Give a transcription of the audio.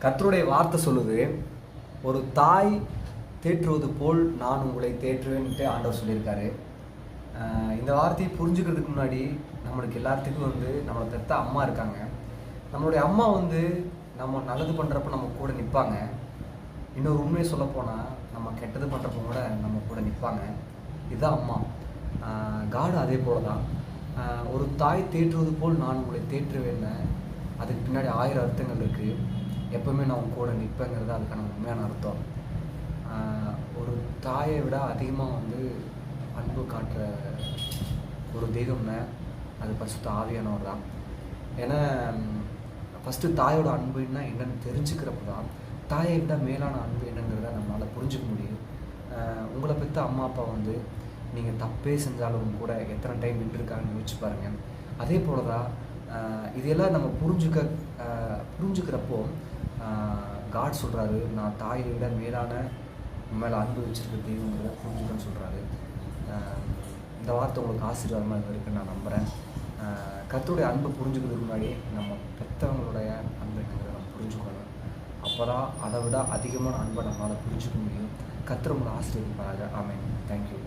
கர்த்தருடைய வார்த்தை சொல்லுது, ஒரு தாய் தேற்றுவது போல் நான் உங்களை தேற்றுவேன்ட்டு ஆண்டவர் சொல்லியிருக்காரு. இந்த வார்த்தையை புரிஞ்சுக்கிறதுக்கு முன்னாடி நம்மளுக்கு எல்லாத்துக்கும் நம்மளை பெற்ற அம்மா இருக்காங்க. நம்மளுடைய அம்மா நம்ம நல்லது பண்ணுறப்ப நம்ம கூட நிற்பாங்க. இன்னொரு உண்மையை சொல்லப்போனால் நம்ம கெட்டது பண்ணுறப்ப கூட நம்ம கூட நிற்பாங்க. இதுதான் அம்மா. காடு அதே போல தான். ஒரு தாய் தேற்றுவது போல் நான் உங்களை தேற்றுவேன்னு அதுக்கு பின்னாடி 1000 அர்த்தங்கள் இருக்குது. எப்போவுமே நான் உங்க கூட நிற்பேங்கிறது அதுக்கான உண்மையான அர்த்தம். ஒரு தாயை விட அதிகமாக அன்பு காட்டுற ஒரு தெய்வம்னா அது பரிசுத்த ஆவியானவர் தான். ஏன்னா ஃபஸ்ட்டு தாயோட அன்புன்னா என்னென்னு தெரிஞ்சுக்கிறப்ப தான் தாயை விட மேலான அன்பு என்னங்கிறத நம்மளால் புரிஞ்சுக்க முடியும். உங்களை பெற்ற அம்மா அப்பா நீங்கள் தப்பே செஞ்சாலும் கூட எத்தனை டைம் நின்றுருக்காங்கன்னு யோசிச்சு பாருங்கள். அதே போல தான் இதெல்லாம் நம்ம புரிஞ்சுக்கிறப்போ காட் சொல்கிறாரு, நான் தாயை விட மேலான மேலே அன்பு வச்சுருக்க தெய்வங்கிறத புரிஞ்சுக்கன்னு சொல்கிறாரு. இந்த வார்த்தை உங்களுக்கு ஆசீர்வாதமாக இருக்குன்னு நான் நம்புகிறேன். கர்த்தருடைய அன்பை புரிஞ்சுக்கிறதுக்கு முன்னாடி நம்ம பெற்றவங்களுடைய அன்பு என்னங்கிறத நம்ம புரிஞ்சுக்கணும். அப்போ தான் அதை விட அதிகமான அன்பை நம்மளால் புரிஞ்சுக்க முடியும். கர்த்தர் உங்களை ஆசீர்வதிப்பாராக. ஆமென். தேங்க்யூ.